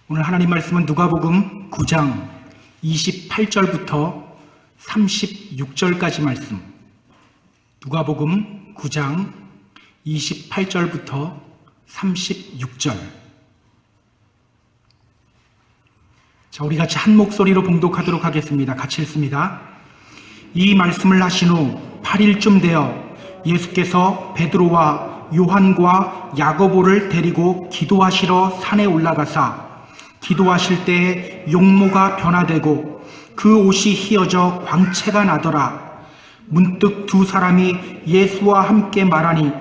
오늘 하나님 말씀은 누가복음 9장 28절부터 36절까지 말씀. 누가복음 9장 28절부터 36절. 자, 우리 같이 한 목소리로 봉독하도록 하겠습니다. 같이 읽습니다. 이 말씀을 하신 후 8일쯤 되어 예수께서 베드로와 요한과 야고보를 데리고 기도하시러 산에 올라가사 기도하실 때에 용모가 변화되고 그 옷이 휘어져 광채가 나더라. 문득 두 사람이 예수와 함께 말하니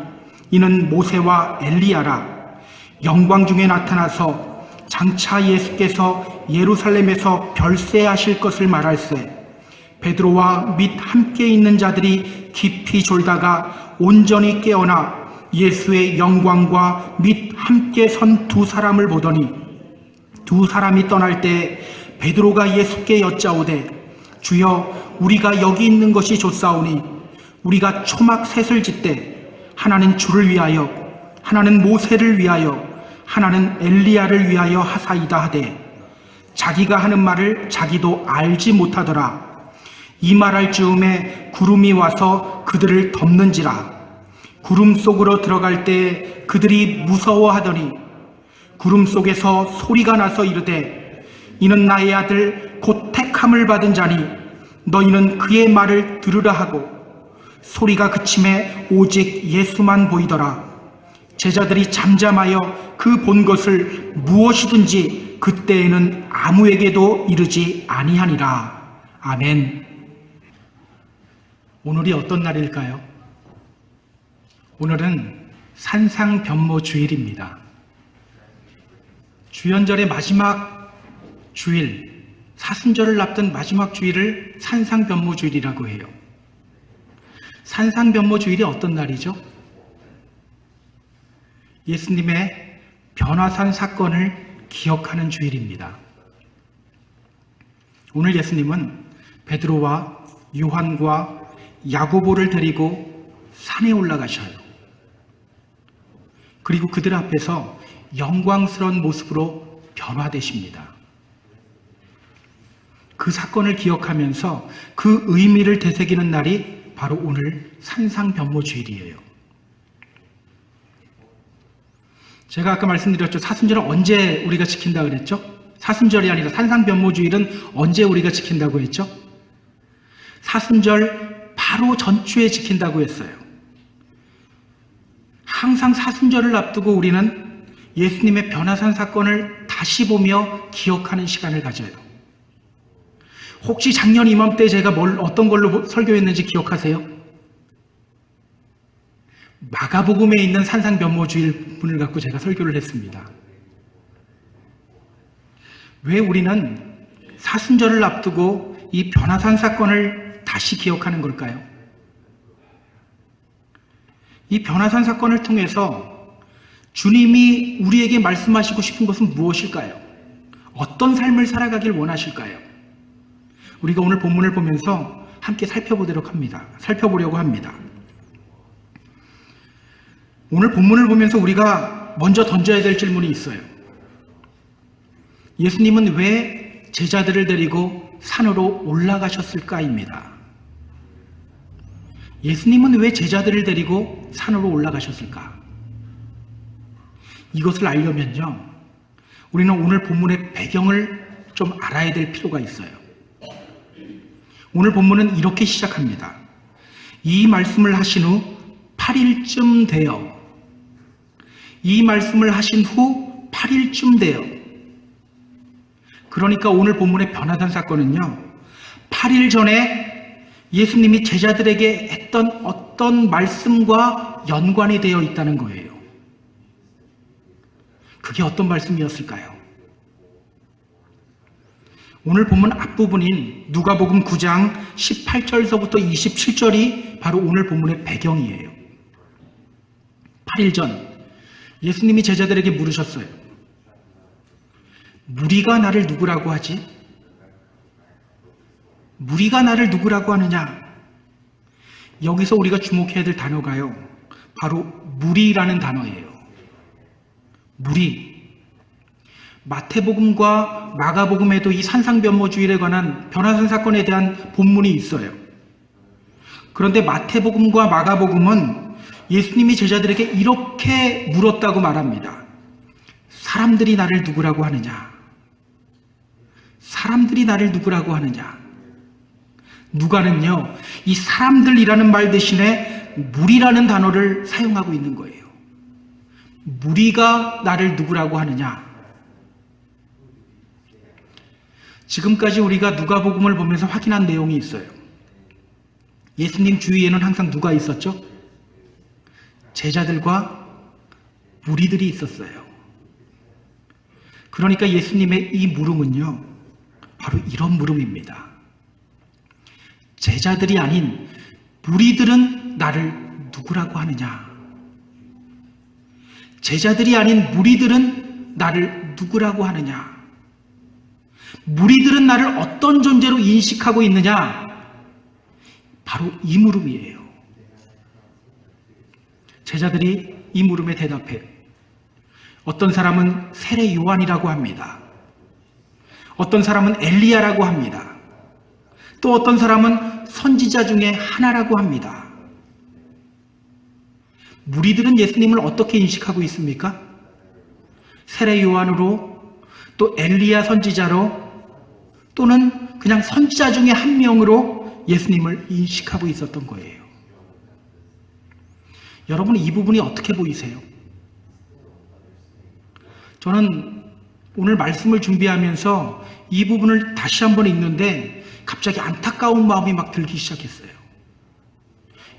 이는 모세와 엘리야라. 영광 중에 나타나서 장차 예수께서 예루살렘에서 별세하실 것을 말할세. 베드로와 및 함께 있는 자들이 깊이 졸다가 온전히 깨어나 예수의 영광과 및 함께 선 두 사람을 보더니 두 사람이 떠날 때 베드로가 예수께 여짜오되 주여, 우리가 여기 있는 것이 좋사오니 우리가 초막 셋을 짓되 하나는 주를 위하여 하나는 모세를 위하여 하나는 엘리야를 위하여 하사이다 하되 자기가 하는 말을 자기도 알지 못하더라. 이 말할 즈음에 구름이 와서 그들을 덮는지라. 구름 속으로 들어갈 때 그들이 무서워하더니 구름 속에서 소리가 나서 이르되 이는 나의 아들 곧 택함을 받은 자니 너희는 그의 말을 들으라 하고 소리가 그침에 오직 예수만 보이더라. 제자들이 잠잠하여 그 본 것을 무엇이든지 그때에는 아무에게도 이르지 아니하니라. 아멘. 오늘이 어떤 날일까요? 오늘은 산상변모주일입니다. 주연절의 마지막 주일, 사순절을 앞둔 마지막 주일을 산상변모주일이라고 해요. 산상변모주일이 어떤 날이죠? 예수님의 변화산 사건을 기억하는 주일입니다. 오늘 예수님은 베드로와 요한과 야고보를 데리고 산에 올라가셔요. 그리고 그들 앞에서 영광스러운 모습으로 변화되십니다. 그 사건을 기억하면서 그 의미를 되새기는 날이 바로 오늘 산상변모주일이에요. 제가 아까 말씀드렸죠. 사순절은 언제 우리가 지킨다 그랬죠? 사순절이 아니라 산상변모주일은 언제 우리가 지킨다고 했죠? 사순절 바로 전주에 지킨다고 했어요. 항상 사순절을 앞두고 우리는 예수님의 변화산 사건을 다시 보며 기억하는 시간을 가져요. 혹시 작년 이맘때 제가 어떤 걸로 설교했는지 기억하세요? 마가복음에 있는 산상변모주일 분을 갖고 제가 설교를 했습니다. 왜 우리는 사순절을 앞두고 이 변화산 사건을 다시 기억하는 걸까요? 이 변화산 사건을 통해서 주님이 우리에게 말씀하시고 싶은 것은 무엇일까요? 어떤 삶을 살아가길 원하실까요? 우리가 오늘 본문을 보면서 함께 살펴보려고 합니다. 오늘 본문을 보면서 우리가 먼저 던져야 될 질문이 있어요. 예수님은 왜 제자들을 데리고 산으로 올라가셨을까입니다. 예수님은 왜 제자들을 데리고 산으로 올라가셨을까? 이것을 알려면요, 우리는 오늘 본문의 배경을 좀 알아야 될 필요가 있어요. 오늘 본문은 이렇게 시작합니다. 이 말씀을 하신 후 8일쯤 되어, 이 말씀을 하신 후 8일쯤 되어. 그러니까 오늘 본문의 변화산 사건은요, 8일 전에 예수님이 제자들에게 했던 어떤 말씀과 연관이 되어 있다는 거예요. 그게 어떤 말씀이었을까요? 오늘 본문 앞부분인 누가복음 9장 18절서부터 27절이 바로 오늘 본문의 배경이에요. 8일 전 예수님이 제자들에게 물으셨어요. 무리가 나를 누구라고 하지? 무리가 나를 누구라고 하느냐? 여기서 우리가 주목해야 될 단어가요, 바로 무리라는 단어예요. 무리. 마태복음과 마가복음에도 이 산상변모주일에 관한 변화산 사건에 대한 본문이 있어요. 그런데 마태복음과 마가복음은 예수님이 제자들에게 이렇게 물었다고 말합니다. 사람들이 나를 누구라고 하느냐? 사람들이 나를 누구라고 하느냐? 누가는요, 이 사람들이라는 말 대신에 무리라는 단어를 사용하고 있는 거예요. 무리가 나를 누구라고 하느냐? 지금까지 우리가 누가복음을 보면서 확인한 내용이 있어요. 예수님 주위에는 항상 누가 있었죠? 제자들과 무리들이 있었어요. 그러니까 예수님의 이 물음은요, 바로 이런 물음입니다. 제자들이 아닌 무리들은 나를 누구라고 하느냐? 제자들이 아닌 무리들은 나를 누구라고 하느냐? 무리들은 나를 어떤 존재로 인식하고 있느냐? 바로 이 물음이에요. 제자들이 이 물음에 대답해요. 어떤 사람은 세례 요한이라고 합니다. 어떤 사람은 엘리야라고 합니다. 또 어떤 사람은 선지자 중에 하나라고 합니다. 무리들은 예수님을 어떻게 인식하고 있습니까? 세례 요한으로, 또 엘리야 선지자로, 또는 그냥 선지자 중에 한 명으로 예수님을 인식하고 있었던 거예요. 여러분, 이 부분이 어떻게 보이세요? 저는 오늘 말씀을 준비하면서 이 부분을 다시 한번 읽는데 갑자기 안타까운 마음이 막 들기 시작했어요.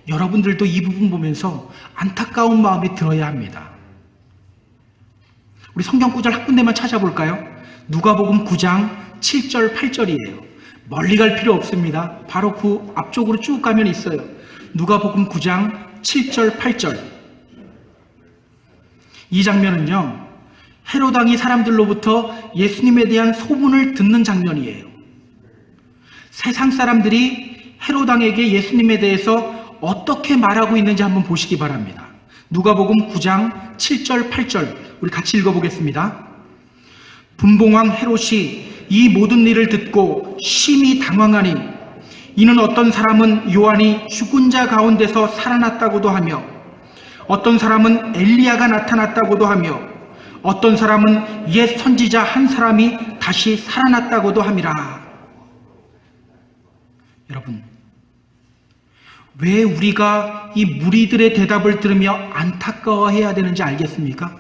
여러분들도 이 부분 보면서 안타까운 마음이 들어야 합니다. 우리 성경 구절 한 군데만 찾아볼까요? 누가복음 9장 7절 8절이에요. 멀리 갈 필요 없습니다. 바로 그 앞쪽으로 쭉 가면 있어요. 누가복음 9장 7절 8절. 이 장면은요, 헤롯 왕이 사람들로부터 예수님에 대한 소문을 듣는 장면이에요. 세상 사람들이 헤롯 왕에게 예수님에 대해서 어떻게 말하고 있는지 한번 보시기 바랍니다. 누가복음 9장 7절 8절 우리 같이 읽어보겠습니다. 분봉왕 헤롯이 이 모든 일을 듣고 심히 당황하니 이는 어떤 사람은 요한이 죽은 자 가운데서 살아났다고도 하며 어떤 사람은 엘리야가 나타났다고도 하며 어떤 사람은 옛 선지자 한 사람이 다시 살아났다고도 함이라. 여러분, 왜 우리가 이 무리들의 대답을 들으며 안타까워해야 되는지 알겠습니까?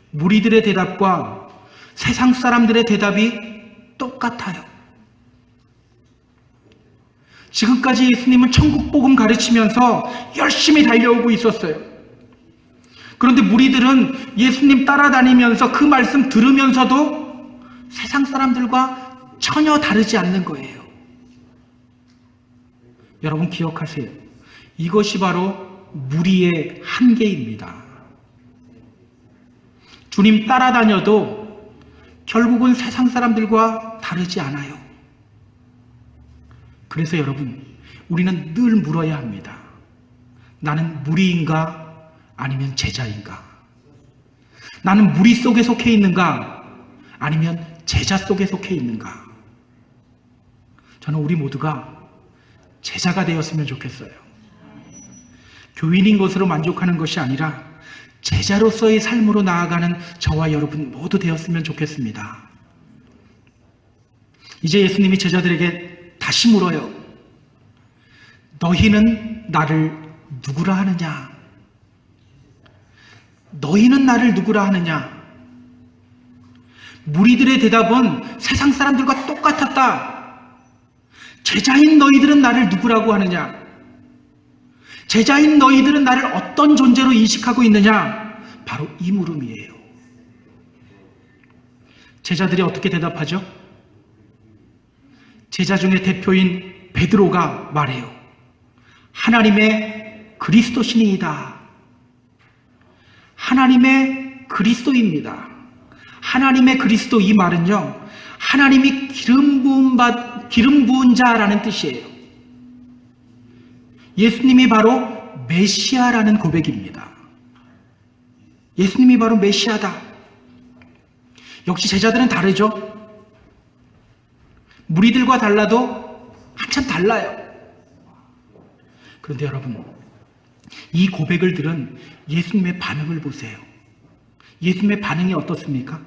무리들의 대답과 세상 사람들의 대답이 똑같아요. 지금까지 예수님은 천국복음 가르치면서 열심히 달려오고 있었어요. 그런데 무리들은 예수님 따라다니면서 그 말씀 들으면서도 세상 사람들과 전혀 다르지 않는 거예요. 여러분 기억하세요. 이것이 바로 무리의 한계입니다. 주님 따라다녀도 결국은 세상 사람들과 다르지 않아요. 그래서 여러분, 우리는 늘 물어야 합니다. 나는 무리인가? 아니면 제자인가? 나는 무리 속에 속해 있는가? 아니면 제자 속에 속해 있는가? 저는 우리 모두가 제자가 되었으면 좋겠어요. 교인인 것으로 만족하는 것이 아니라 제자로서의 삶으로 나아가는 저와 여러분 모두 되었으면 좋겠습니다. 이제 예수님이 제자들에게 다시 물어요. 너희는 나를 누구라 하느냐? 너희는 나를 누구라 하느냐? 무리들의 대답은 세상 사람들과 똑같았다. 제자인 너희들은 나를 누구라고 하느냐? 제자인 너희들은 나를 어떤 존재로 인식하고 있느냐? 바로 이 물음이에요. 제자들이 어떻게 대답하죠? 제자 중에 대표인 베드로가 말해요. 하나님의 그리스도시니이다. 하나님의 그리스도입니다. 하나님의 그리스도, 이 말은요, 하나님이 기름 부은 자라는 뜻이에요. 예수님이 바로 메시아라는 고백입니다. 예수님이 바로 메시아다. 역시 제자들은 다르죠. 무리들과 달라도 한참 달라요. 그런데 여러분, 이 고백을 들은 예수님의 반응을 보세요. 예수님의 반응이 어떻습니까?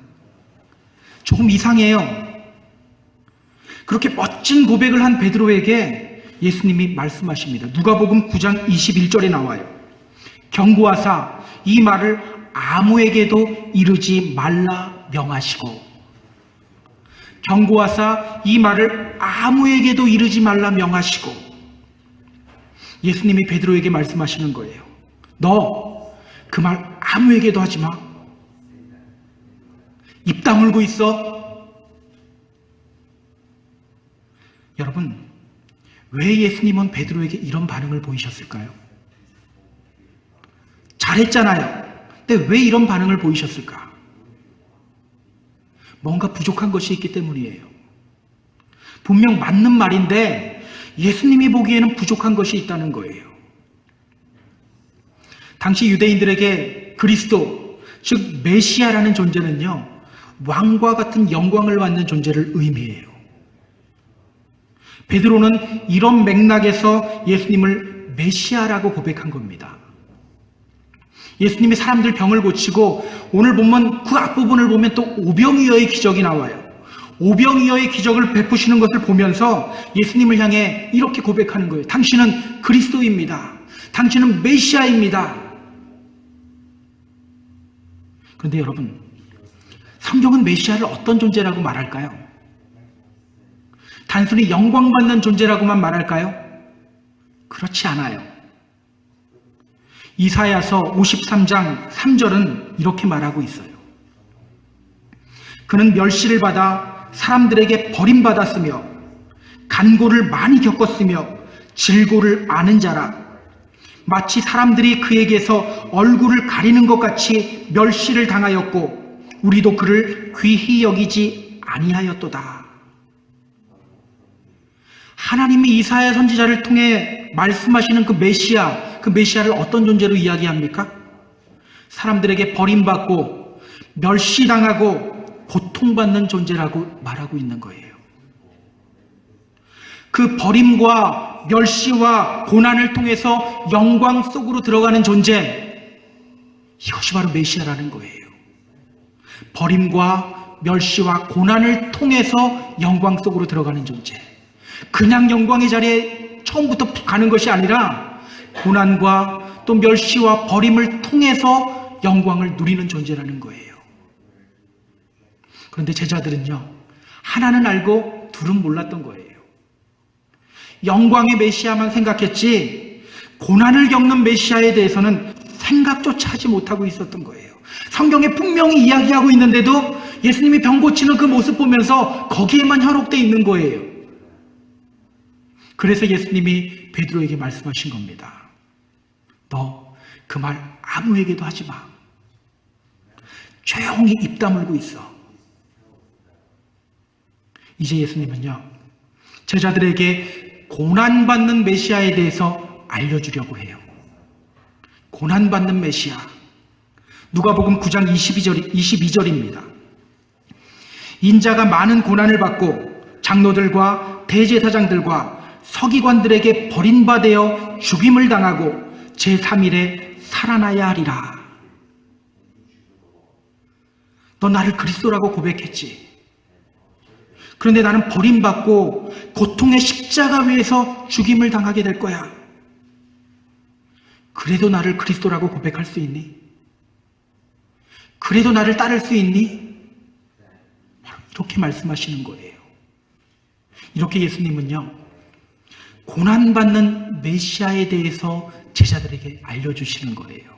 조금 이상해요. 그렇게 멋진 고백을 한 베드로에게 예수님이 말씀하십니다. 누가복음 9장 21절에 나와요. 경고하사 이 말을 아무에게도 이르지 말라 명하시고, 경고하사 이 말을 아무에게도 이르지 말라 명하시고, 예수님이 베드로에게 말씀하시는 거예요. 너 그 말 아무에게도 하지 마. 입 다물고 있어. 여러분, 왜 예수님은 베드로에게 이런 반응을 보이셨을까요? 잘했잖아요. 근데 왜 이런 반응을 보이셨을까? 뭔가 부족한 것이 있기 때문이에요. 분명 맞는 말인데 예수님이 보기에는 부족한 것이 있다는 거예요. 당시 유대인들에게 그리스도, 즉 메시아라는 존재는요, 왕과 같은 영광을 받는 존재를 의미해요. 베드로는 이런 맥락에서 예수님을 메시아라고 고백한 겁니다. 예수님이 사람들 병을 고치고, 오늘 보면 그 앞부분을 보면 또 오병이어의 기적이 나와요. 오병이어의 기적을 베푸시는 것을 보면서 예수님을 향해 이렇게 고백하는 거예요. 당신은 그리스도입니다. 당신은 메시아입니다. 그런데 여러분, 성경은 메시아를 어떤 존재라고 말할까요? 단순히 영광받는 존재라고만 말할까요? 그렇지 않아요. 이사야서 53장 3절은 이렇게 말하고 있어요. 그는 멸시를 받아 사람들에게 버림받았으며 간고를 많이 겪었으며 질고를 아는 자라. 마치 사람들이 그에게서 얼굴을 가리는 것 같이 멸시를 당하였고 우리도 그를 귀히 여기지 아니하였도다. 하나님이 이사야 선지자를 통해 말씀하시는 그 메시아를 어떤 존재로 이야기합니까? 사람들에게 버림받고 멸시당하고 고통받는 존재라고 말하고 있는 거예요. 그 버림과 멸시와 고난을 통해서 영광 속으로 들어가는 존재, 이것이 바로 메시아라는 거예요. 버림과 멸시와 고난을 통해서 영광 속으로 들어가는 존재. 그냥 영광의 자리에 처음부터 가는 것이 아니라 고난과 또 멸시와 버림을 통해서 영광을 누리는 존재라는 거예요. 그런데 제자들은요, 하나는 알고 둘은 몰랐던 거예요. 영광의 메시아만 생각했지 고난을 겪는 메시아에 대해서는 생각조차 하지 못하고 있었던 거예요. 성경에 분명히 이야기하고 있는데도 예수님이 병 고치는 그 모습 보면서 거기에만 현혹되어 있는 거예요. 그래서 예수님이 베드로에게 말씀하신 겁니다. 너 그 말 아무에게도 하지 마. 조용히 입 다물고 있어. 이제 예수님은요, 제자들에게 고난받는 메시아에 대해서 알려주려고 해요. 고난받는 메시아. 누가복음 9장 22절입니다. 인자가 많은 고난을 받고 장로들과 대제사장들과 서기관들에게 버림받아 죽임을 당하고 제3일에 살아나야 하리라. 너 나를 그리스도라고 고백했지. 그런데 나는 버림받고 고통의 십자가 위에서 죽임을 당하게 될 거야. 그래도 나를 그리스도라고 고백할 수 있니? 그래도 나를 따를 수 있니? 바로 이렇게 말씀하시는 거예요. 이렇게 예수님은요, 고난받는 메시아에 대해서 제자들에게 알려주시는 거예요.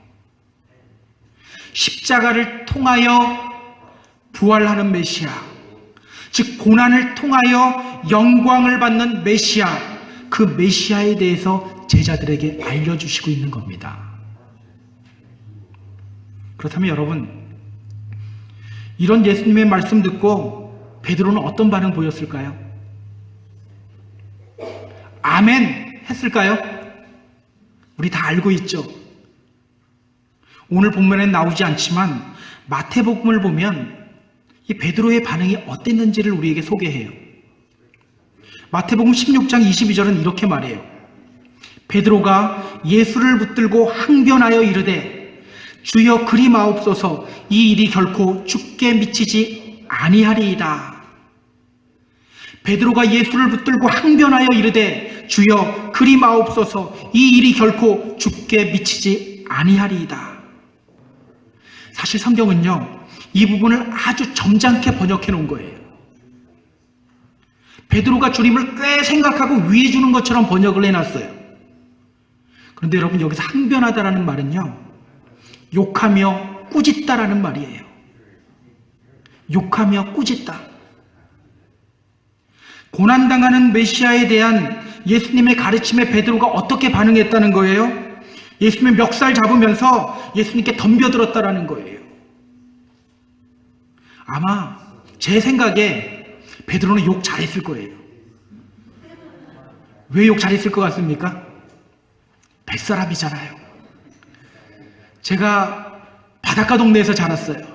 십자가를 통하여 부활하는 메시아, 즉 고난을 통하여 영광을 받는 메시아, 그 메시아에 대해서 제자들에게 알려주시고 있는 겁니다. 그렇다면 여러분, 이런 예수님의 말씀 듣고 베드로는 어떤 반응 보였을까요? 아멘 했을까요? 우리 다 알고 있죠. 오늘 본문엔 나오지 않지만 마태복음을 보면 이 베드로의 반응이 어땠는지를 우리에게 소개해요. 마태복음 16장 22절은 이렇게 말해요. 베드로가 예수를 붙들고 항변하여 이르되 주여 그리 마옵소서, 이 일이 결코 죽게 미치지 아니하리이다. 베드로가 예수를 붙들고 항변하여 이르되 주여 그리 마옵소서, 이 일이 결코 죽게 미치지 아니하리이다. 사실 성경은요, 이 부분을 아주 점잖게 번역해 놓은 거예요. 베드로가 주님을 꽤 생각하고 위해 주는 것처럼 번역을 해놨어요. 그런데 여러분, 여기서 항변하다라는 말은요, 욕하며 꾸짖다라는 말이에요. 욕하며 꾸짖다. 고난당하는 메시아에 대한 예수님의 가르침에 베드로가 어떻게 반응했다는 거예요? 예수님의 멱살 잡으면서 예수님께 덤벼들었다라는 거예요. 아마 제 생각에 베드로는 욕 잘했을 거예요. 왜 욕 잘했을 것 같습니까? 뱃사람이잖아요. 제가 바닷가 동네에서 자랐어요.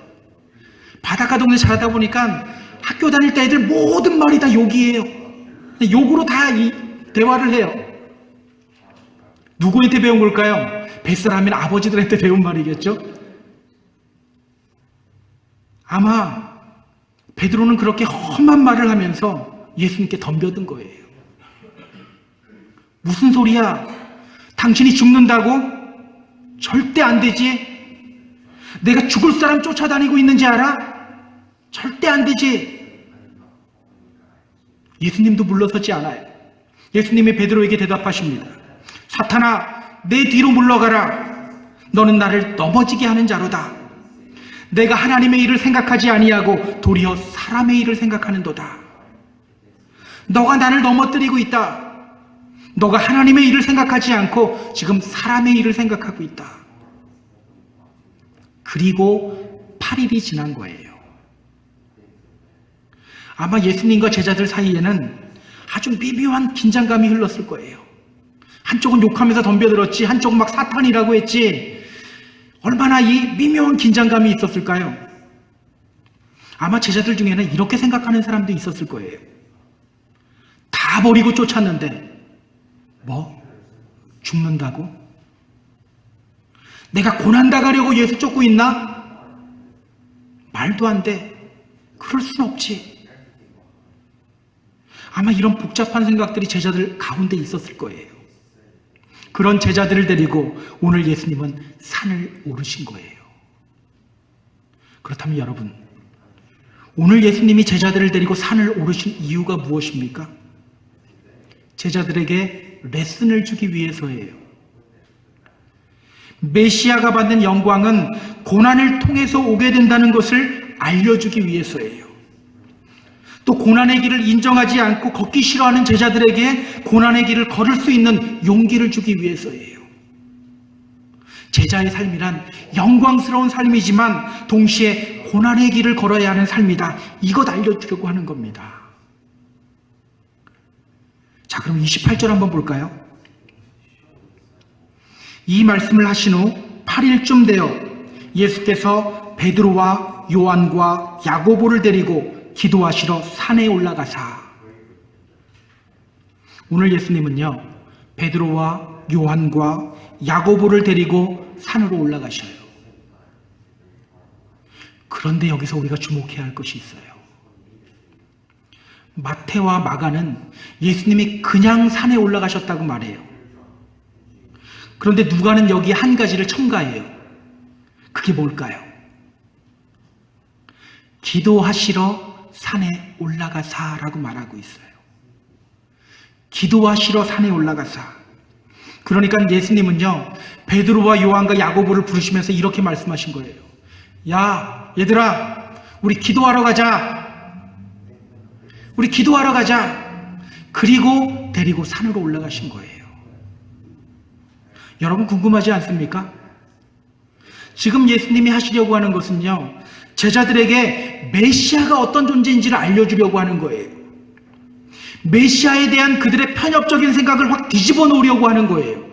바닷가 동네에서 자라다 보니까 학교 다닐 때 애들 모든 말이 다 욕이에요. 욕으로 다 대화를 해요. 누구한테 배운 걸까요? 뱃사람인 아버지들한테 배운 말이겠죠? 아마 베드로는 그렇게 험한 말을 하면서 예수님께 덤벼든 거예요. 무슨 소리야? 당신이 죽는다고? 절대 안 되지. 내가 죽을 사람 쫓아다니고 있는지 알아? 절대 안 되지. 예수님도 물러서지 않아요. 예수님이 베드로에게 대답하십니다. 사탄아, 내 뒤로 물러가라. 너는 나를 넘어지게 하는 자로다. 내가 하나님의 일을 생각하지 아니하고 도리어 사람의 일을 생각하는도다. 너가 나를 넘어뜨리고 있다. 너가 하나님의 일을 생각하지 않고 지금 사람의 일을 생각하고 있다. 그리고 8일이 지난 거예요. 아마 예수님과 제자들 사이에는 아주 미묘한 긴장감이 흘렀을 거예요. 한쪽은 욕하면서 덤벼들었지, 한쪽은 막 사탄이라고 했지. 얼마나 이 미묘한 긴장감이 있었을까요? 아마 제자들 중에는 이렇게 생각하는 사람도 있었을 거예요. 다 버리고 쫓았는데 뭐? 죽는다고? 내가 고난당하려고 예수 쫓고 있나? 말도 안 돼. 그럴 순 없지. 아마 이런 복잡한 생각들이 제자들 가운데 있었을 거예요. 그런 제자들을 데리고 오늘 예수님은 산을 오르신 거예요. 그렇다면 여러분, 오늘 예수님이 제자들을 데리고 산을 오르신 이유가 무엇입니까? 제자들에게 레슨을 주기 위해서예요. 메시아가 받는 영광은 고난을 통해서 오게 된다는 것을 알려주기 위해서예요. 또 고난의 길을 인정하지 않고 걷기 싫어하는 제자들에게 고난의 길을 걸을 수 있는 용기를 주기 위해서예요. 제자의 삶이란 영광스러운 삶이지만 동시에 고난의 길을 걸어야 하는 삶이다. 이것 알려주려고 하는 겁니다. 자, 그럼 28절 한번 볼까요? 이 말씀을 하신 후 8일쯤 되어 예수께서 베드로와 요한과 야고보를 데리고 기도하시러 산에 올라가사. 오늘 예수님은요, 베드로와 요한과 야고보를 데리고 산으로 올라가셔요. 그런데 여기서 우리가 주목해야 할 것이 있어요. 마태와 마가는 예수님이 그냥 산에 올라가셨다고 말해요. 그런데 누가는 여기 한 가지를 첨가해요. 그게 뭘까요? 기도하시러 산에 올라가사라고 말하고 있어요. 기도하시러 산에 올라가사. 그러니까 예수님은요, 베드로와 요한과 야고보를 부르시면서 이렇게 말씀하신 거예요. 야, 얘들아, 우리 기도하러 가자. 우리 기도하러 가자. 그리고 데리고 산으로 올라가신 거예요. 여러분 궁금하지 않습니까? 지금 예수님이 하시려고 하는 것은요, 제자들에게 메시아가 어떤 존재인지를 알려주려고 하는 거예요. 메시아에 대한 그들의 편협적인 생각을 확 뒤집어 놓으려고 하는 거예요.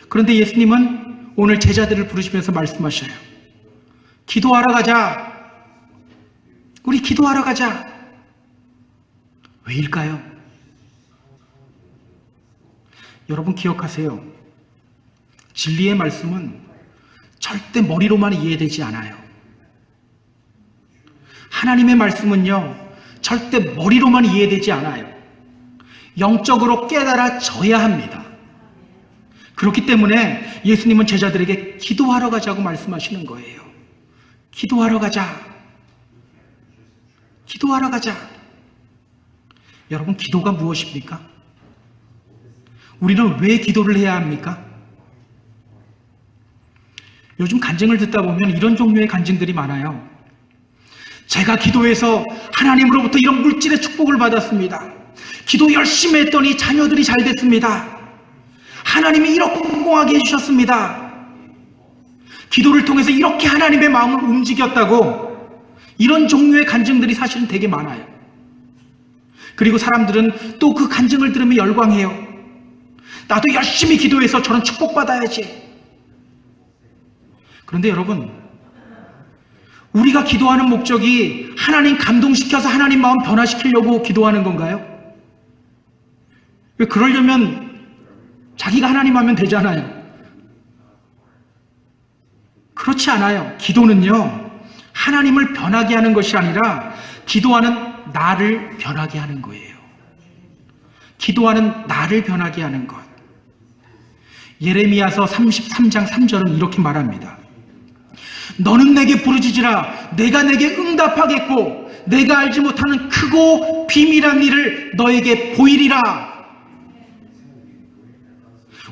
그런데 예수님은 오늘 제자들을 부르시면서 말씀하셔요. 기도하러 가자. 우리 기도하러 가자. 왜일까요? 여러분 기억하세요. 진리의 말씀은 절대 머리로만 이해되지 않아요. 하나님의 말씀은요, 절대 머리로만 이해되지 않아요. 영적으로 깨달아져야 합니다. 그렇기 때문에 예수님은 제자들에게 기도하러 가자고 말씀하시는 거예요. 기도하러 가자. 기도하러 가자. 여러분, 기도가 무엇입니까? 우리는 왜 기도를 해야 합니까? 요즘 간증을 듣다 보면 이런 종류의 간증들이 많아요. 제가 기도해서 하나님으로부터 이런 물질의 축복을 받았습니다. 기도 열심히 했더니 자녀들이 잘 됐습니다. 하나님이 이렇게 성공하게 해주셨습니다. 기도를 통해서 이렇게 하나님의 마음을 움직였다고, 이런 종류의 간증들이 사실은 되게 많아요. 그리고 사람들은 또 그 간증을 들으면 열광해요. 나도 열심히 기도해서 저런 축복받아야지. 그런데 여러분, 우리가 기도하는 목적이 하나님 감동시켜서 하나님 마음 변화시키려고 기도하는 건가요? 왜 그러려면 자기가 하나님 하면 되잖아요. 그렇지 않아요. 기도는요, 하나님을 변하게 하는 것이 아니라 기도하는 나를 변하게 하는 거예요. 기도하는 나를 변하게 하는 것. 예레미야서 33장 3절은 이렇게 말합니다. 너는 내게 부르짖으라. 내가 내게 응답하겠고 내가 알지 못하는 크고 비밀한 일을 너에게 보이리라.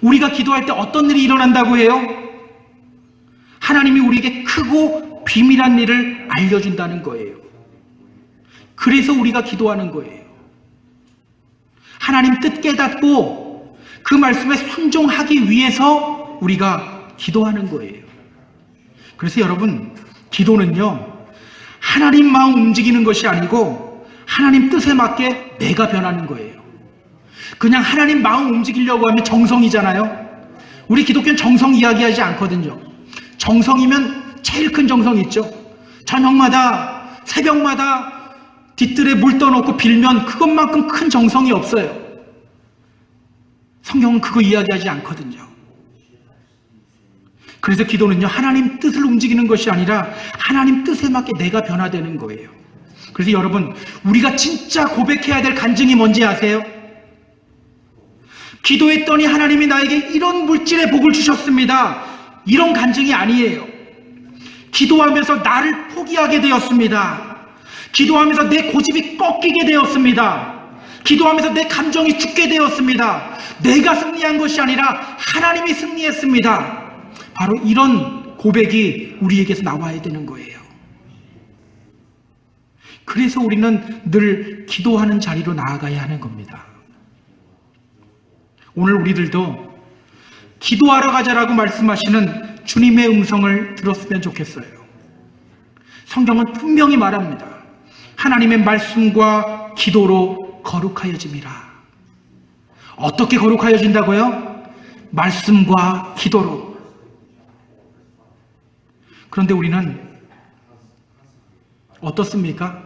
우리가 기도할 때 어떤 일이 일어난다고 해요? 하나님이 우리에게 크고 비밀한 일을 알려준다는 거예요. 그래서 우리가 기도하는 거예요. 하나님 뜻 깨닫고 그 말씀에 순종하기 위해서 우리가 기도하는 거예요. 그래서 여러분, 기도는요, 하나님 마음 움직이는 것이 아니고 하나님 뜻에 맞게 내가 변하는 거예요. 그냥 하나님 마음 움직이려고 하면 정성이잖아요. 우리 기독교는 정성 이야기하지 않거든요. 정성이면 제일 큰 정성이 있죠. 저녁마다, 새벽마다 뒷뜰에 물 떠놓고 빌면 그것만큼 큰 정성이 없어요. 성경은 그거 이야기하지 않거든요. 그래서 기도는요, 하나님 뜻을 움직이는 것이 아니라 하나님 뜻에 맞게 내가 변화되는 거예요. 그래서 여러분, 우리가 진짜 고백해야 될 간증이 뭔지 아세요? 기도했더니 하나님이 나에게 이런 물질의 복을 주셨습니다. 이런 간증이 아니에요. 기도하면서 나를 포기하게 되었습니다. 기도하면서 내 고집이 꺾이게 되었습니다. 기도하면서 내 감정이 죽게 되었습니다. 내가 승리한 것이 아니라 하나님이 승리했습니다. 바로 이런 고백이 우리에게서 나와야 되는 거예요. 그래서 우리는 늘 기도하는 자리로 나아가야 하는 겁니다. 오늘 우리들도 기도하러 가자라고 말씀하시는 주님의 음성을 들었으면 좋겠어요. 성경은 분명히 말합니다. 하나님의 말씀과 기도로 거룩하여짐이라. 어떻게 거룩하여진다고요? 말씀과 기도로. 그런데 우리는 어떻습니까?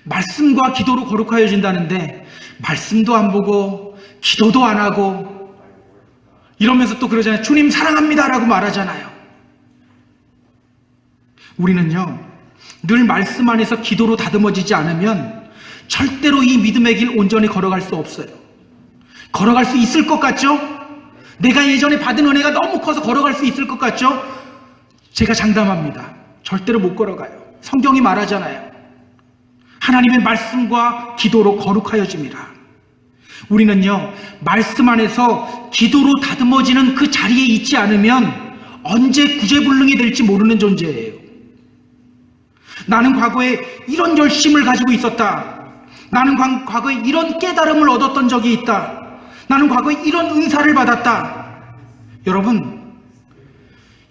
말씀과 기도로 거룩하여진다는데 말씀도 안 보고 기도도 안 하고 이러면서 또 그러잖아요. 주님 사랑합니다라고 말하잖아요. 우리는요, 늘 말씀 안에서 기도로 다듬어지지 않으면 절대로 이 믿음의 길 온전히 걸어갈 수 없어요. 걸어갈 수 있을 것 같죠? 내가 예전에 받은 은혜가 너무 커서 걸어갈 수 있을 것 같죠? 제가 장담합니다. 절대로 못 걸어가요. 성경이 말하잖아요. 하나님의 말씀과 기도로 거룩하여짐이라. 우리는요, 말씀 안에서 기도로 다듬어지는 그 자리에 있지 않으면 언제 구제불능이 될지 모르는 존재예요. 나는 과거에 이런 열심을 가지고 있었다. 나는 과거에 이런 깨달음을 얻었던 적이 있다. 나는 과거에 이런 은사를 받았다. 여러분,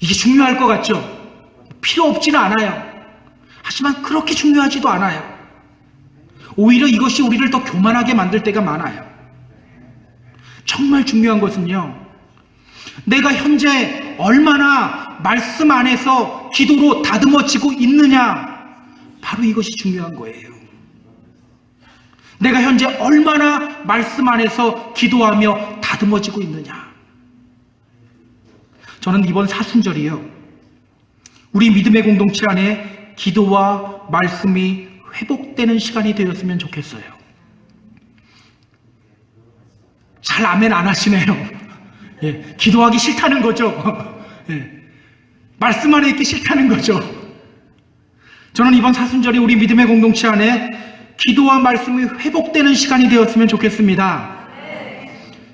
이게 중요할 것 같죠? 필요 없지는 않아요. 하지만 그렇게 중요하지도 않아요. 오히려 이것이 우리를 더 교만하게 만들 때가 많아요. 정말 중요한 것은요, 내가 현재 얼마나 말씀 안에서 기도로 다듬어지고 있느냐, 바로 이것이 중요한 거예요. 내가 현재 얼마나 말씀 안에서 기도하며 다듬어지고 있느냐. 저는 이번 사순절이요, 우리 믿음의 공동체 안에 기도와 말씀이 회복되는 시간이 되었으면 좋겠어요. 잘 아멘 안 하시네요. 예, 기도하기 싫다는 거죠. 예, 말씀 안에 있기 싫다는 거죠. 저는 이번 사순절이 우리 믿음의 공동체 안에 기도와 말씀이 회복되는 시간이 되었으면 좋겠습니다.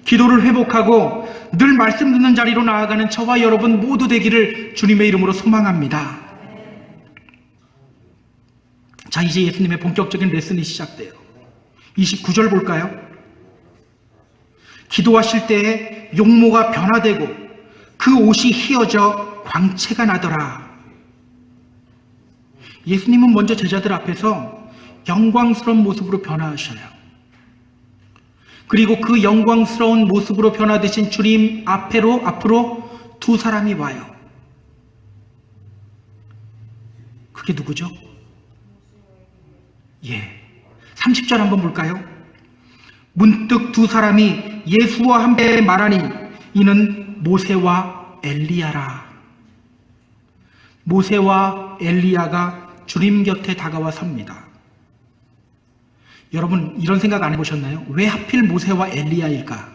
기도를 회복하고 늘 말씀 듣는 자리로 나아가는 저와 여러분 모두 되기를 주님의 이름으로 소망합니다. 자, 이제 예수님의 본격적인 레슨이 시작돼요. 29절 볼까요? 기도하실 때에 용모가 변화되고 그 옷이 휘어져 광채가 나더라. 예수님은 먼저 제자들 앞에서 영광스러운 모습으로 변화하셔요. 그리고 그 영광스러운 모습으로 변화되신 주님 앞으로 두 사람이 와요. 그게 누구죠? 예, 30절 한번 볼까요? 문득 두 사람이 예수와 함께 말하니 이는 모세와 엘리야라. 모세와 엘리야가 주님 곁에 다가와 섭니다. 여러분, 이런 생각 안 해보셨나요? 왜 하필 모세와 엘리야일까?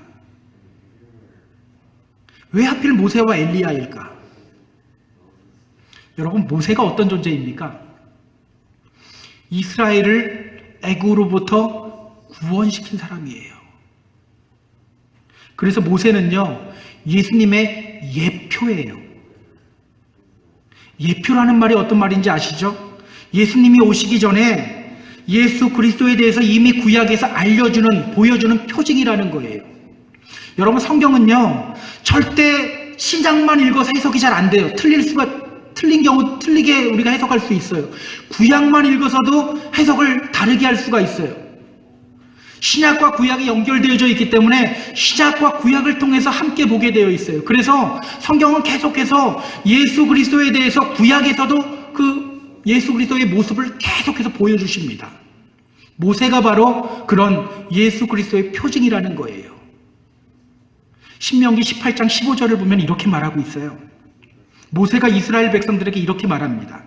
왜 하필 모세와 엘리야일까? 여러분, 모세가 어떤 존재입니까? 이스라엘을 애굽으로부터 구원시킨 사람이에요. 그래서 모세는요, 예수님의 예표예요. 예표라는 말이 어떤 말인지 아시죠? 예수님이 오시기 전에 예수 그리스도에 대해서 이미 구약에서 알려주는, 보여주는 표징이라는 거예요. 여러분, 성경은요, 절대 신약만 읽어서 해석이 잘 안 돼요. 틀린 경우 틀리게 우리가 해석할 수 있어요. 구약만 읽어서도 해석을 다르게 할 수가 있어요. 신약과 구약이 연결되어져 있기 때문에 신약과 구약을 통해서 함께 보게 되어 있어요. 그래서 성경은 계속해서 예수 그리스도에 대해서 구약에서도 그 예수 그리스도의 모습을 계속해서 보여주십니다. 모세가 바로 그런 예수 그리스도의 표징이라는 거예요. 신명기 18장 15절을 보면 이렇게 말하고 있어요. 모세가 이스라엘 백성들에게 이렇게 말합니다.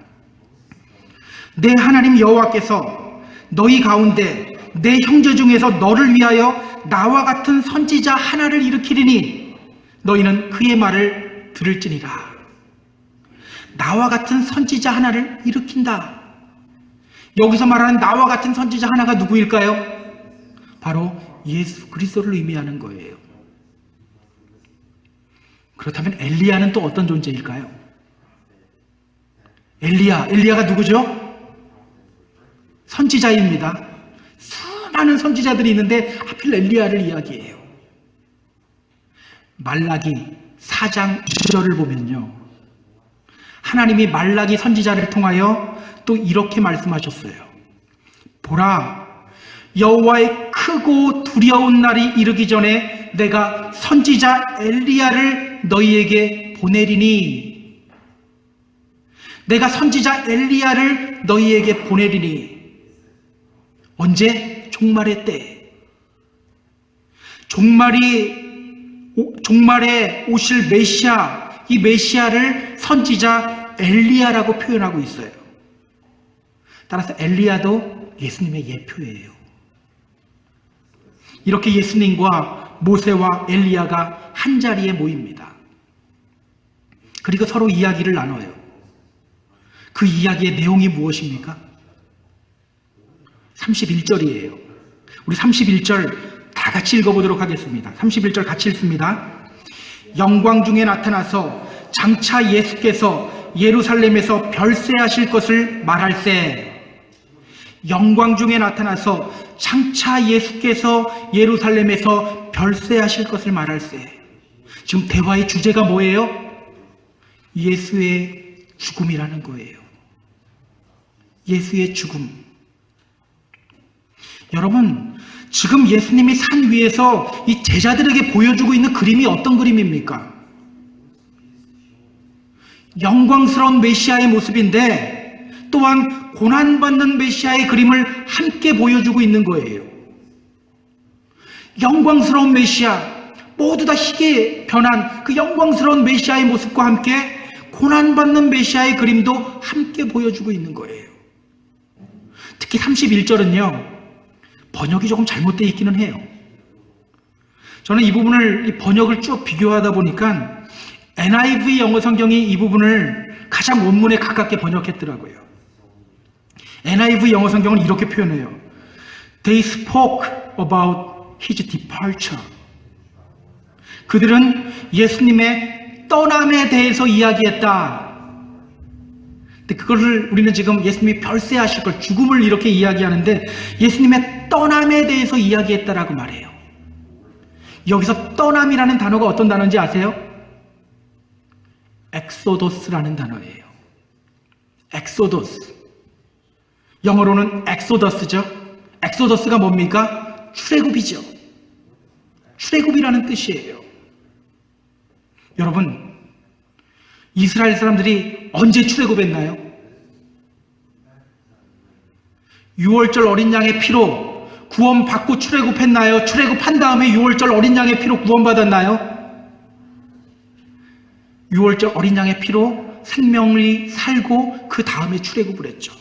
내 하나님 여호와께서 너희 가운데 내 형제 중에서 너를 위하여 나와 같은 선지자 하나를 일으키리니 너희는 그의 말을 들을지니라. 나와 같은 선지자 하나를 일으킨다. 여기서 말하는 나와 같은 선지자 하나가 누구일까요? 바로 예수 그리스도를 의미하는 거예요. 그렇다면 엘리야는 또 어떤 존재일까요? 엘리야가 누구죠? 선지자입니다. 수많은 선지자들이 있는데 하필 엘리야를 이야기해요. 말라기 4장 2절을 보면요, 하나님이 말라기 선지자를 통하여 또 이렇게 말씀하셨어요. 보라, 여호와의 크고 두려운 날이 이르기 전에 내가 선지자 엘리야를 너희에게 보내리니. 내가 선지자 엘리야를 너희에게 보내리니. 언제? 종말의 때. 종말에 오실 메시아, 이 메시아를 선지자 엘리야라고 표현하고 있어요. 따라서 엘리야도 예수님의 예표예요. 이렇게 예수님과 모세와 엘리야가 한 자리에 모입니다. 그리고 서로 이야기를 나눠요. 그 이야기의 내용이 무엇입니까? 31절이에요. 우리 31절 다 같이 읽어보도록 하겠습니다. 31절 같이 읽습니다. 영광 중에 나타나서 장차 예수께서 예루살렘에서 별세하실 것을 말할세. 영광 중에 나타나서 장차 예수께서 예루살렘에서 별세하실 것을 말할세. 지금 대화의 주제가 뭐예요? 예수의 죽음이라는 거예요. 예수의 죽음. 여러분, 지금 예수님이 산 위에서 이 제자들에게 보여주고 있는 그림이 어떤 그림입니까? 영광스러운 메시아의 모습인데 또한 고난받는 메시아의 그림을 함께 보여주고 있는 거예요. 영광스러운 메시아, 모두 다 희게 변한 그 영광스러운 메시아의 모습과 함께 고난받는 메시아의 그림도 함께 보여주고 있는 거예요. 특히 31절은요, 번역이 조금 잘못되어 있기는 해요. 저는 이 부분을, 이 번역을 쭉 비교하다 보니까 NIV 영어 성경이 이 부분을 가장 원문에 가깝게 번역했더라고요. NIV 영어 성경은 이렇게 표현해요. They spoke about his departure. 그들은 예수님의 떠남에 대해서 이야기했다. 근데 그것을 우리는 지금 예수님이 별세하실 걸, 죽음을 이렇게 이야기하는데 예수님의 떠남에 대해서 이야기했다라고 말해요. 여기서 떠남이라는 단어가 어떤 단어인지 아세요? 엑소도스라는 단어예요. 엑소도스. 영어로는 엑소더스죠. 엑소더스가 뭡니까? 출애굽이죠. 출애굽이라는 뜻이에요. 여러분, 이스라엘 사람들이 언제 출애굽했나요? 6월절 어린 양의 피로 구원받고 출애굽했나요? 출애굽한 다음에 6월절 어린 양의 피로 구원받았나요? 6월절 어린 양의 피로 생명이 살고 그 다음에 출애굽을 했죠.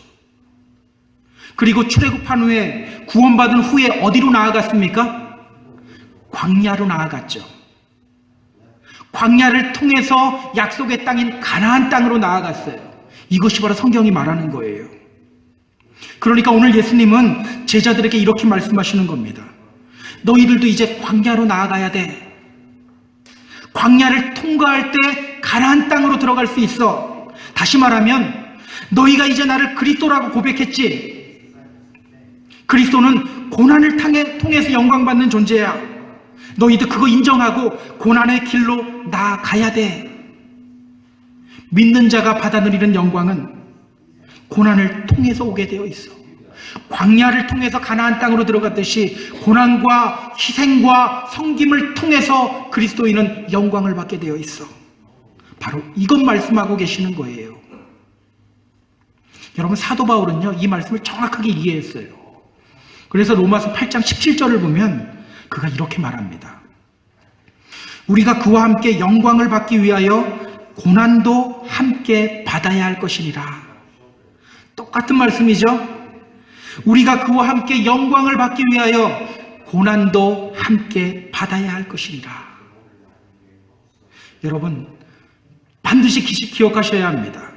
그리고 출애굽한 후에, 구원받은 후에 어디로 나아갔습니까? 광야로 나아갔죠. 광야를 통해서 약속의 땅인 가나안 땅으로 나아갔어요. 이것이 바로 성경이 말하는 거예요. 그러니까 오늘 예수님은 제자들에게 이렇게 말씀하시는 겁니다. 너희들도 이제 광야로 나아가야 돼. 광야를 통과할 때 가나안 땅으로 들어갈 수 있어. 다시 말하면 너희가 이제 나를 그리스도라고 고백했지. 그리스도는 고난을 통해서 영광받는 존재야. 너희도 그거 인정하고 고난의 길로 나아가야 돼. 믿는 자가 받아 누리는 영광은 고난을 통해서 오게 되어 있어. 광야를 통해서 가나안 땅으로 들어갔듯이 고난과 희생과 섬김을 통해서 그리스도인은 영광을 받게 되어 있어. 바로 이것 말씀하고 계시는 거예요. 여러분, 사도 바울은요, 이 말씀을 정확하게 이해했어요. 그래서 로마서 8장 17절을 보면 그가 이렇게 말합니다. 우리가 그와 함께 영광을 받기 위하여 고난도 함께 받아야 할 것이니라. 똑같은 말씀이죠. 우리가 그와 함께 영광을 받기 위하여 고난도 함께 받아야 할 것이니라. 여러분, 반드시 기억하셔야 합니다.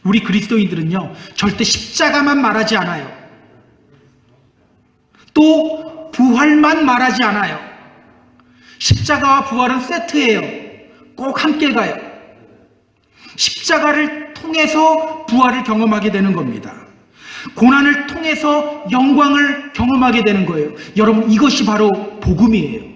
우리 그리스도인들은요, 절대 십자가만 말하지 않아요. 또 부활만 말하지 않아요. 십자가와 부활은 세트예요. 꼭 함께 가요. 십자가를 통해서 부활을 경험하게 되는 겁니다. 고난을 통해서 영광을 경험하게 되는 거예요. 여러분, 이것이 바로 복음이에요.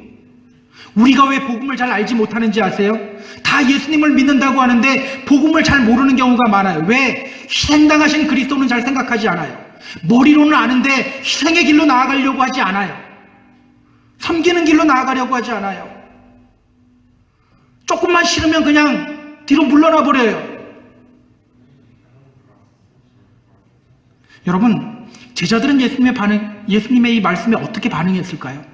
우리가 왜 복음을 잘 알지 못하는지 아세요? 다 예수님을 믿는다고 하는데 복음을 잘 모르는 경우가 많아요. 왜? 희생당하신 그리스도는 잘 생각하지 않아요. 머리로는 아는데 희생의 길로 나아가려고 하지 않아요. 섬기는 길로 나아가려고 하지 않아요. 조금만 싫으면 그냥 뒤로 물러나 버려요. 여러분, 제자들은 예수님의 이 말씀에 어떻게 반응했을까요?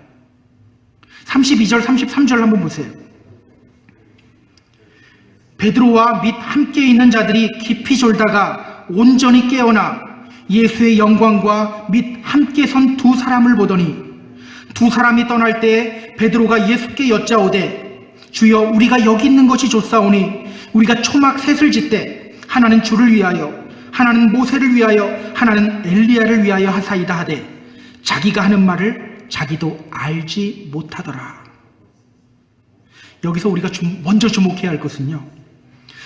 32절, 33절 한번 보세요. 베드로와 및 함께 있는 자들이 깊이 졸다가 온전히 깨어나 예수의 영광과 및 함께 선 두 사람을 보더니 두 사람이 떠날 때에 베드로가 예수께 여짜오되 주여, 우리가 여기 있는 것이 좋사오니 우리가 초막 셋을 짓되 하나는 주를 위하여, 하나는 모세를 위하여, 하나는 엘리야를 위하여 하사이다 하되 자기가 하는 말을 자기도 알지 못하더라. 여기서 우리가 먼저 주목해야 할 것은요,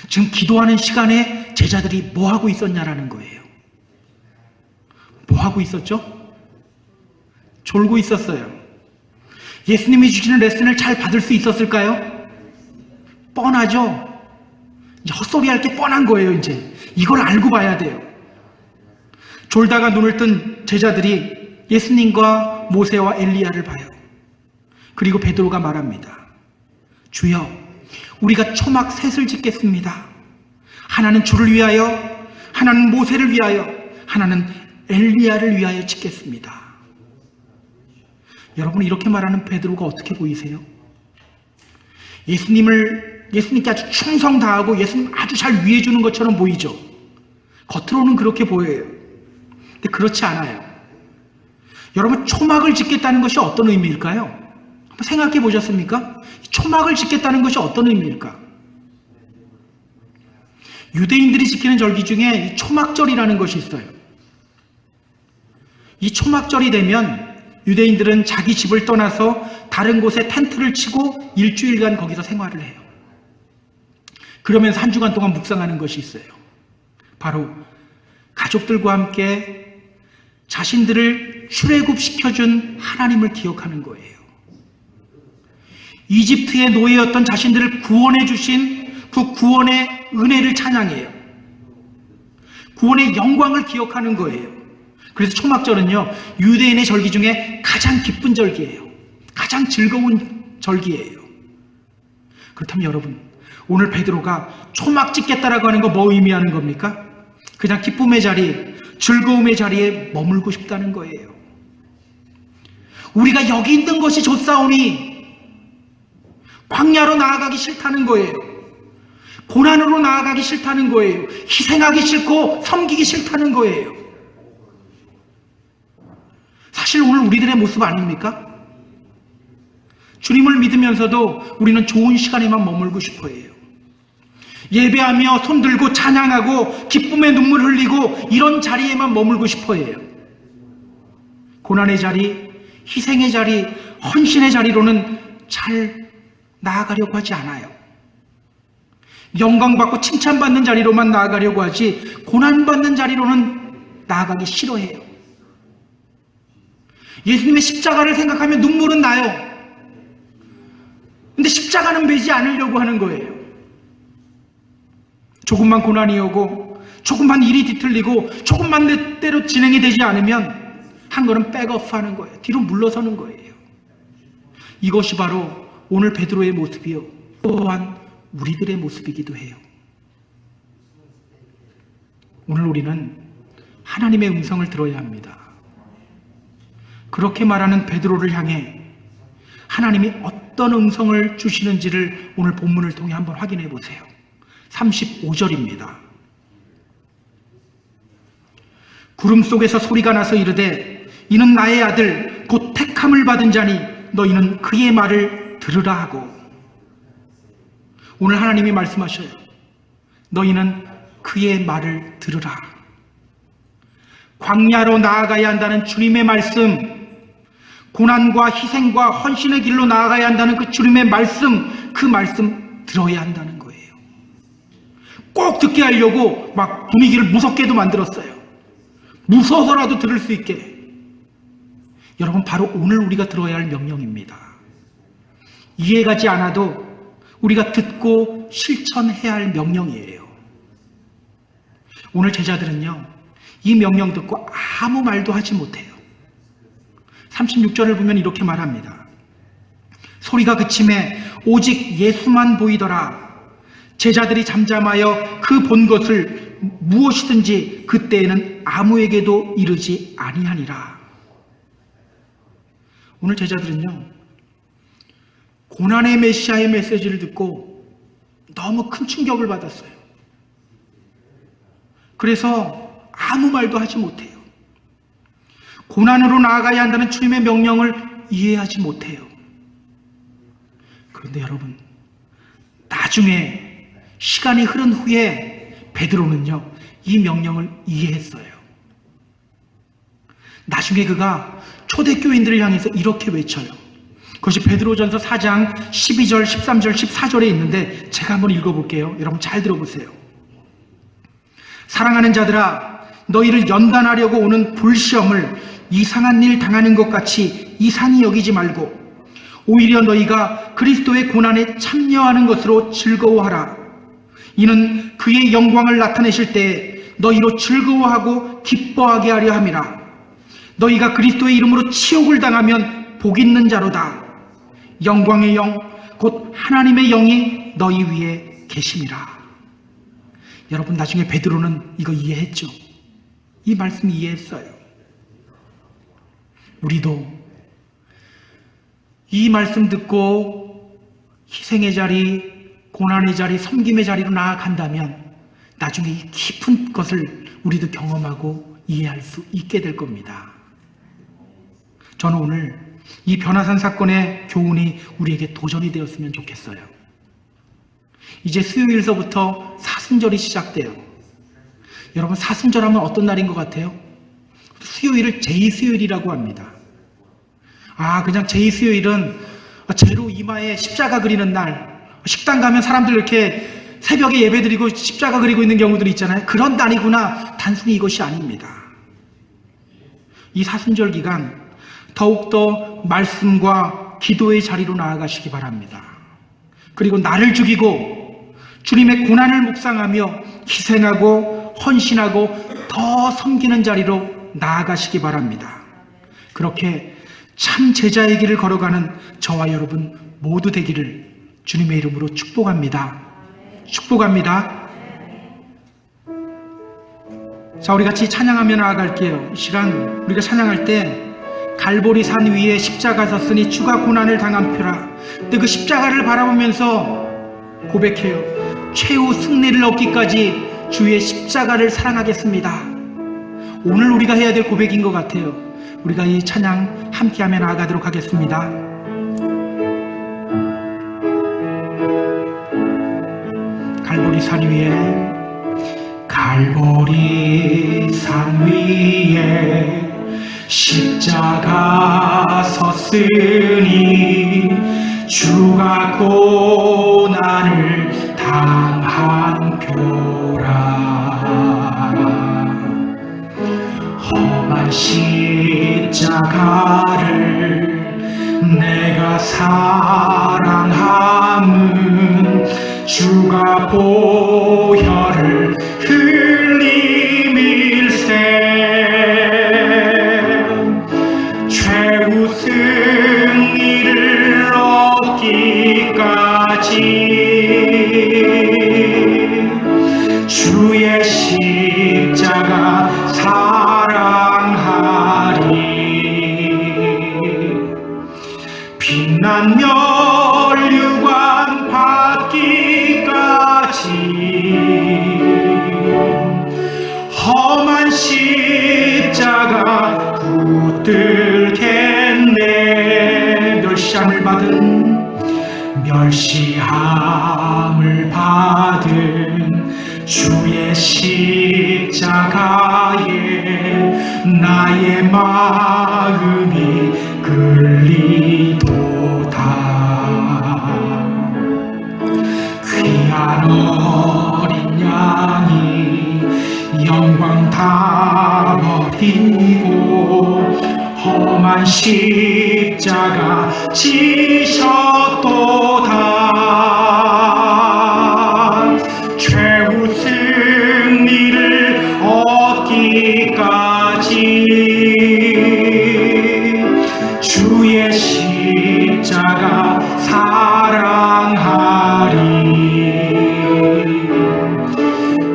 지금 기도하는 시간에 제자들이 뭐 하고 있었냐라는 거예요. 뭐 하고 있었죠? 졸고 있었어요. 예수님이 주시는 레슨을 잘 받을 수 있었을까요? 뻔하죠? 이제 헛소리 할 게 뻔한 거예요. 이제 이걸 알고 봐야 돼요. 졸다가 눈을 뜬 제자들이 예수님과 모세와 엘리야를 봐요. 그리고 베드로가 말합니다. 주여, 우리가 초막 셋을 짓겠습니다. 하나는 주를 위하여, 하나는 모세를 위하여, 하나는 엘리야를 위하여 짓겠습니다. 여러분, 이렇게 말하는 베드로가 어떻게 보이세요? 예수님께 아주 충성 다하고 예수님 아주 잘 위해주는 것처럼 보이죠? 겉으로는 그렇게 보여요. 근데 그렇지 않아요. 여러분, 초막을 짓겠다는 것이 어떤 의미일까요? 한번 생각해 보셨습니까? 초막을 짓겠다는 것이 어떤 의미일까? 유대인들이 지키는 절기 중에 이 초막절이라는 것이 있어요. 이 초막절이 되면 유대인들은 자기 집을 떠나서 다른 곳에 텐트를 치고 일주일간 거기서 생활을 해요. 그러면서 한 주간 동안 묵상하는 것이 있어요. 바로 가족들과 함께 자신들을 출애굽시켜준 하나님을 기억하는 거예요. 이집트의 노예였던 자신들을 구원해 주신 그 구원의 은혜를 찬양해요. 구원의 영광을 기억하는 거예요. 그래서 초막절은요, 유대인의 절기 중에 가장 기쁜 절기예요. 가장 즐거운 절기예요. 그렇다면 여러분, 오늘 베드로가 초막 짓겠다라고 하는 거 뭐 의미하는 겁니까? 그냥 기쁨의 자리, 즐거움의 자리에 머물고 싶다는 거예요. 우리가 여기 있는 것이 좋사오니 광야로 나아가기 싫다는 거예요. 고난으로 나아가기 싫다는 거예요. 희생하기 싫고 섬기기 싫다는 거예요. 사실 오늘 우리들의 모습 아닙니까? 주님을 믿으면서도 우리는 좋은 시간에만 머물고 싶어 해요. 예배하며 손 들고 찬양하고 기쁨의 눈물 흘리고 이런 자리에만 머물고 싶어 해요. 고난의 자리, 희생의 자리, 헌신의 자리로는 잘 나아가려고 하지 않아요. 영광받고 칭찬받는 자리로만 나아가려고 하지 고난받는 자리로는 나아가기 싫어해요. 예수님의 십자가를 생각하면 눈물은 나요. 근데 십자가는 매지 않으려고 하는 거예요. 조금만 고난이 오고 조금만 일이 뒤틀리고 조금만 내 때로 진행이 되지 않으면 한 걸음 백업하는 거예요. 뒤로 물러서는 거예요. 이것이 바로 오늘 베드로의 모습이요, 또한 우리들의 모습이기도 해요. 오늘 우리는 하나님의 음성을 들어야 합니다. 그렇게 말하는 베드로를 향해 하나님이 어떤 음성을 주시는지를 오늘 본문을 통해 한번 확인해 보세요. 35절입니다. 구름 속에서 소리가 나서 이르되 이는 나의 아들 곧 택함을 받은 자니 너희는 그의 말을 들으라 하고. 오늘 하나님이 말씀하셔요. 너희는 그의 말을 들으라. 광야로 나아가야 한다는 주님의 말씀, 고난과 희생과 헌신의 길로 나아가야 한다는 그 주님의 말씀, 그 말씀 들어야 한다는 거예요. 꼭 듣게 하려고 막 분위기를 무섭게도 만들었어요. 무서워서라도 들을 수 있게. 여러분, 바로 오늘 우리가 들어야 할 명령입니다. 이해가지 않아도 우리가 듣고 실천해야 할 명령이에요. 오늘 제자들은요, 이 명령 듣고 아무 말도 하지 못해요. 36절을 보면 이렇게 말합니다. 소리가 그침에 오직 예수만 보이더라. 제자들이 잠잠하여 그 본 것을 무엇이든지 그때에는 아무에게도 이르지 아니하니라. 오늘 제자들은요, 고난의 메시아의 메시지를 듣고 너무 큰 충격을 받았어요. 그래서 아무 말도 하지 못해요. 고난으로 나아가야 한다는 주님의 명령을 이해하지 못해요. 그런데 여러분, 나중에 시간이 흐른 후에 베드로는요, 이 명령을 이해했어요. 나중에 그가 초대교인들을 향해서 이렇게 외쳐요. 그것이 베드로전서 4장 12절, 13절, 14절에 있는데 제가 한번 읽어볼게요. 여러분 잘 들어보세요. 사랑하는 자들아, 너희를 연단하려고 오는 불시험을 이상한 일 당하는 것 같이 이상히 여기지 말고 오히려 너희가 그리스도의 고난에 참여하는 것으로 즐거워하라. 이는 그의 영광을 나타내실 때에 너희로 즐거워하고 기뻐하게 하려 함이라. 너희가 그리스도의 이름으로 치욕을 당하면 복 있는 자로다. 영광의 영 곧 하나님의 영이 너희 위에 계심이라. 여러분, 나중에 베드로는 이거 이해했죠. 이 말씀 이해했어요. 우리도 이 말씀 듣고 희생의 자리, 고난의 자리, 섬김의 자리로 나아간다면 나중에 이 깊은 것을 우리도 경험하고 이해할 수 있게 될 겁니다. 저는 오늘 이 변화산 사건의 교훈이 우리에게 도전이 되었으면 좋겠어요. 이제 수요일서부터 사순절이 시작돼요. 여러분, 사순절 하면 어떤 날인 것 같아요? 수요일을 제2수요일이라고 합니다. 그냥 제2수요일은 제로 이마에 십자가 그리는 날, 식당 가면 사람들 이렇게 새벽에 예배드리고 십자가 그리고 있는 경우들이 있잖아요. 그런 날이구나. 단순히 이것이 아닙니다. 이 사순절 기간 더욱더 말씀과 기도의 자리로 나아가시기 바랍니다. 그리고 나를 죽이고 주님의 고난을 묵상하며 희생하고 헌신하고 더 섬기는 자리로 나아가시기 바랍니다. 그렇게 참 제자의 길을 걸어가는 저와 여러분 모두 되기를 주님의 이름으로 축복합니다. 축복합니다. 자, 우리 같이 찬양하며 나아갈게요. 이 시간 우리가 찬양할 때 갈보리 산 위에 십자가 섰으니 주가 고난을 당한 표라. 근데 그 십자가를 바라보면서 고백해요. 최후 승리를 얻기까지 주의 십자가를 사랑하겠습니다. 오늘 우리가 해야 될 고백인 것 같아요. 우리가 이 찬양 함께하며 나아가도록 하겠습니다. 갈보리 산 위에, 갈보리 산 위에 십자가 섰으니 주가 고난을 당한 표라. 험한 십자가를 내가 사랑함은 주가 보혈을 흘림일세. 최후 승리를 얻기까지 주의 십자가 사랑하리. 빛난 면류관 받기까지 험한 십자가 붙들겠네. 멸시함을 받은 주의 십자가에 나의 마음이 끌리도다. 귀한 어린 양이 영광 다 버리고 험한 십자가 지셨도다. 최후 승리를 얻기까지 주의 십자가 사랑하리.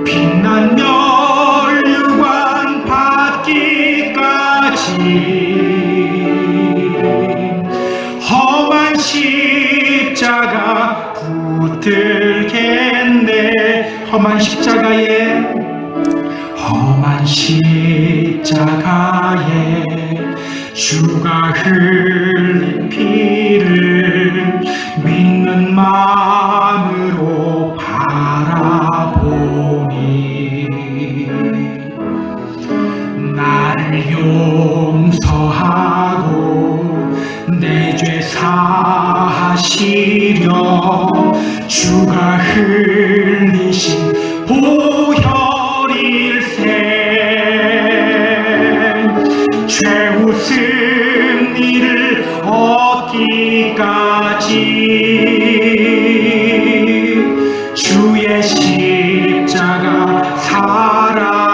빛난 면류관 받기까지 험한 십자가 붙들겠네. 험한 십자가에 주가 흘린 피를 믿는 마음으로 바라보니 나를 용서하고 내 죄 사하시려 주가 흘리신 보혈일세. 최후 승리를 얻기까지 주의 십자가 사랑하리.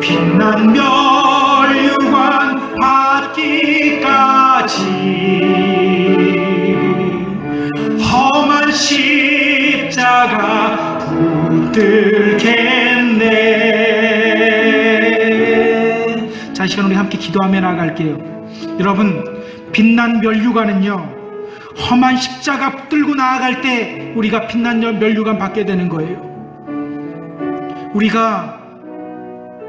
빛난 면류관 받기까지 험한 시간 우리 함께 기도하며 나아갈게요. 여러분, 빛난 면류관은요, 험한 십자가 붙들고 나아갈 때 우리가 빛난 면류관 받게 되는 거예요. 우리가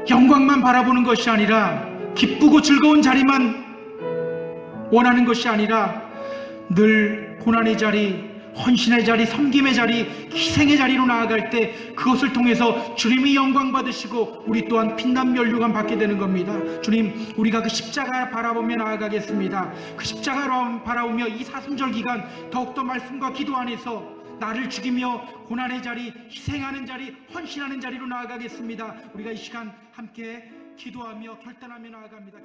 영광만 바라보는 것이 아니라, 기쁘고 즐거운 자리만 원하는 것이 아니라 늘 고난의 자리, 헌신의 자리, 섬김의 자리, 희생의 자리로 나아갈 때 그것을 통해서 주님이 영광 받으시고 우리 또한 빛난 면류관 받게 되는 겁니다. 주님, 우리가 그 십자가 바라보며 나아가겠습니다. 그 십자가 바라보며 이 사순절 기간 더욱더 말씀과 기도 안에서 나를 죽이며 고난의 자리, 희생하는 자리, 헌신하는 자리로 나아가겠습니다. 우리가 이 시간 함께 기도하며 결단하며 나아갑니다.